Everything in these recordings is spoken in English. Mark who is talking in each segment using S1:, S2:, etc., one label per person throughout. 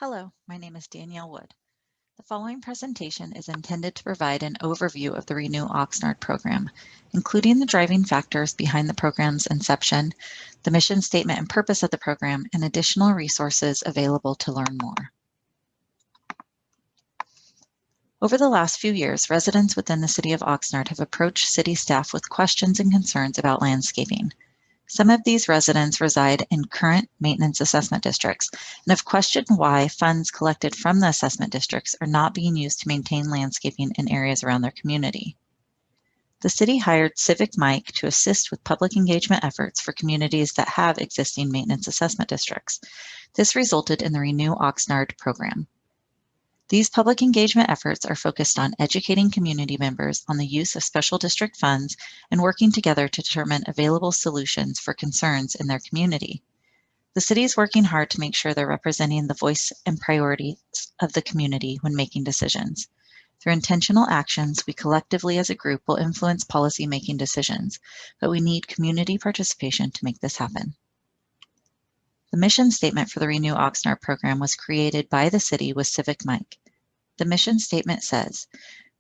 S1: Hello, my name is Danielle Wood. The following presentation is intended to provide an overview of the Renew Oxnard program, including the driving factors behind the program's inception, the mission statement and purpose of the program, and additional resources available to learn more. Over the last few years, residents within the City of Oxnard have approached city staff with questions and concerns about landscaping. Some of these residents reside in current maintenance assessment districts and have questioned why funds collected from the assessment districts are not being used to maintain landscaping in areas around their community. The city hired Civic Mike to assist with public engagement efforts for communities that have existing maintenance assessment districts. This resulted in the Renew Oxnard program. These public engagement efforts are focused on educating community members on the use of special district funds and working together to determine available solutions for concerns in their community. The city is working hard to make sure they're representing the voice and priorities of the community when making decisions. Through intentional actions, we collectively as a group will influence policy-making decisions, but we need community participation to make this happen. The mission statement for the Renew Oxnard program was created by the city with Civic Mike. The mission statement says,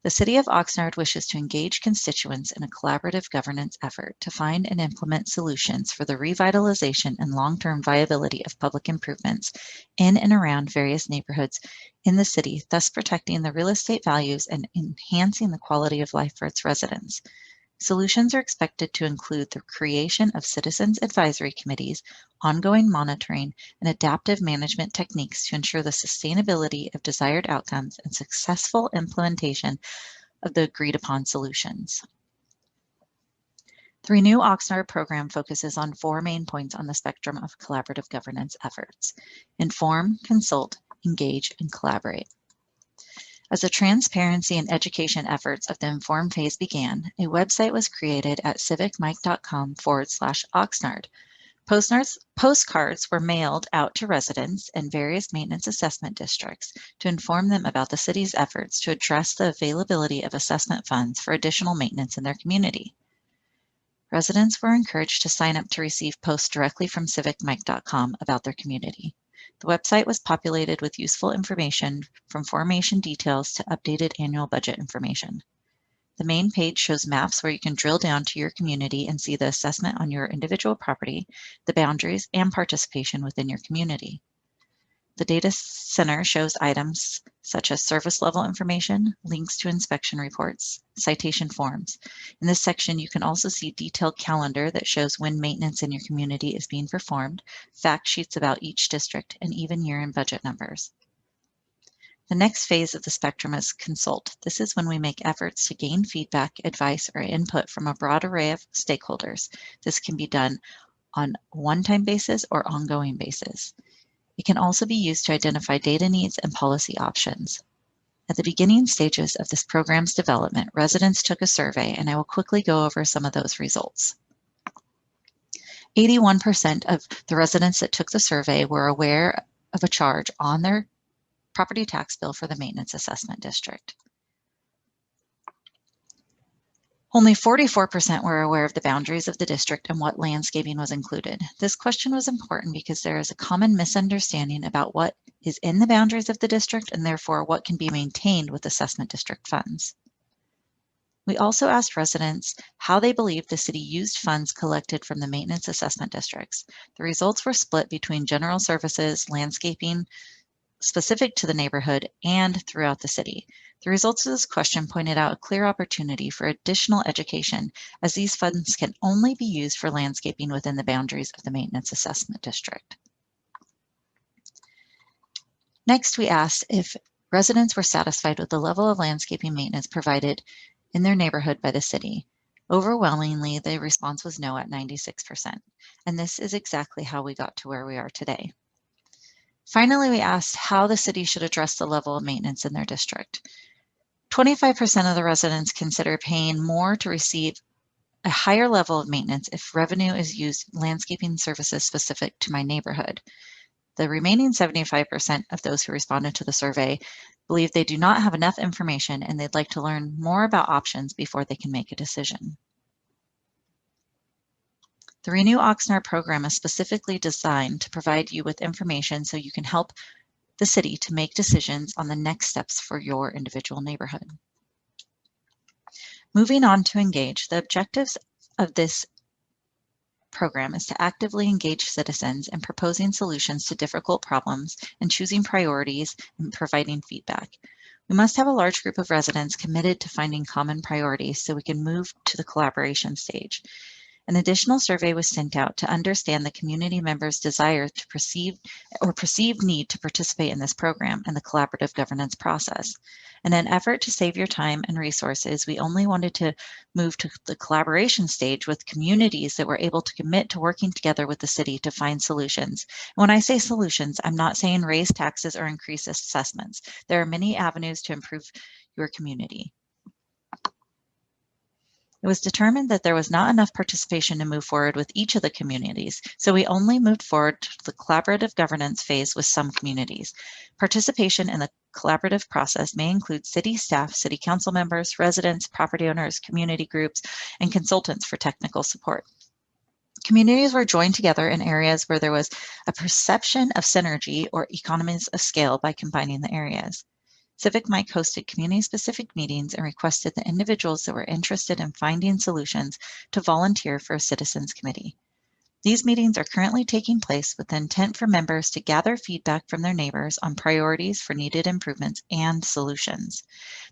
S1: the City of Oxnard wishes to engage constituents in a collaborative governance effort to find and implement solutions for the revitalization and long-term viability of public improvements in and around various neighborhoods in the city, thus protecting the real estate values and enhancing the quality of life for its residents. Solutions are expected to include the creation of citizens advisory committees, ongoing monitoring, and adaptive management techniques to ensure the sustainability of desired outcomes and successful implementation of the agreed upon solutions. The Renew Oxnard program focuses on 4 main points on the spectrum of collaborative governance efforts: inform, consult, engage, and collaborate. As the transparency and education efforts of the Inform phase began, a website was created at civicmike.com/Oxnard. Postcards were mailed out to residents in various maintenance assessment districts to inform them about the city's efforts to address the availability of assessment funds for additional maintenance in their community. Residents were encouraged to sign up to receive posts directly from civicmike.com about their community. The website was populated with useful information from formation details to updated annual budget information. The main page shows maps where you can drill down to your community and see the assessment on your individual property, the boundaries, and participation within your community. The data center shows items such as service level information, links to inspection reports, citation forms. In this section, you can also see a detailed calendar that shows when maintenance in your community is being performed, fact sheets about each district, and even year-end budget numbers. The next phase of the spectrum is consult. This is when we make efforts to gain feedback, advice, or input from a broad array of stakeholders. This can be done on a one-time basis or ongoing basis. It can also be used to identify data needs and policy options. At the beginning stages of this program's development, residents took a survey, and I will quickly go over some of those results. 81% of the residents that took the survey were aware of a charge on their property tax bill for the maintenance assessment district. Only 44% were aware of the boundaries of the district and what landscaping was included. This question was important because there is a common misunderstanding about what is in the boundaries of the district and therefore what can be maintained with assessment district funds. We also asked residents how they believed the city used funds collected from the maintenance assessment districts. The results were split between general services, landscaping, specific to the neighborhood, and throughout the city. The results of this question pointed out a clear opportunity for additional education, as these funds can only be used for landscaping within the boundaries of the maintenance assessment district. Next, we asked if residents were satisfied with the level of landscaping maintenance provided in their neighborhood by the city. Overwhelmingly, the response was no at 96%, and this is exactly how we got to where we are today. Finally, we asked how the city should address the level of maintenance in their district. 25% of the residents consider paying more to receive a higher level of maintenance if revenue is used landscaping services specific to my neighborhood. The remaining 75% of those who responded to the survey believe they do not have enough information and they'd like to learn more about options before they can make a decision. The Renew Oxnard program is specifically designed to provide you with information so you can help the city to make decisions on the next steps for your individual neighborhood. Moving on to engage, the objectives of this program is to actively engage citizens in proposing solutions to difficult problems and choosing priorities and providing feedback. We must have a large group of residents committed to finding common priorities so we can move to the collaboration stage. An additional survey was sent out to understand the community members' desire to perceived need to participate in this program and the collaborative governance process. In an effort to save your time and resources, we only wanted to move to the collaboration stage with communities that were able to commit to working together with the city to find solutions. And when I say solutions, I'm not saying raise taxes or increase assessments. There are many avenues to improve your community. It was determined that there was not enough participation to move forward with each of the communities, so we only moved forward to the collaborative governance phase with some communities. Participation in the collaborative process may include city staff, city council members, residents, property owners, community groups, and consultants for technical support. Communities were joined together in areas where there was a perception of synergy or economies of scale by combining the areas. Civic Mike hosted community-specific meetings and requested the individuals that were interested in finding solutions to volunteer for a citizens committee. These meetings are currently taking place with the intent for members to gather feedback from their neighbors on priorities for needed improvements and solutions.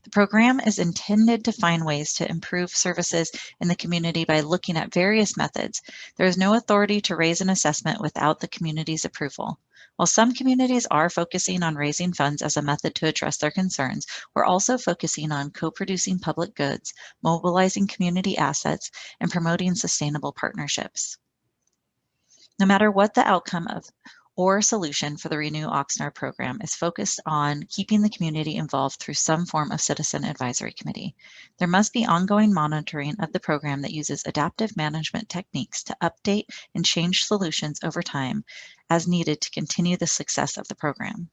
S1: The program is intended to find ways to improve services in the community by looking at various methods. There is no authority to raise an assessment without the community's approval. While some communities are focusing on raising funds as a method to address their concerns, we're also focusing on co-producing public goods, mobilizing community assets, and promoting sustainable partnerships. No matter what the outcome of or solution for the Renew Oxnard program is focused on keeping the community involved through some form of citizen advisory committee. There must be ongoing monitoring of the program that uses adaptive management techniques to update and change solutions over time as needed to continue the success of the program.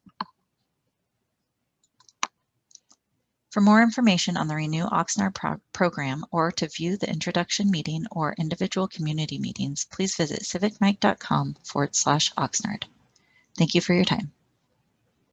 S1: For more information on the Renew Oxnard program or to view the introduction meeting or individual community meetings, please visit civicmike.com/Oxnard. Thank you for your time.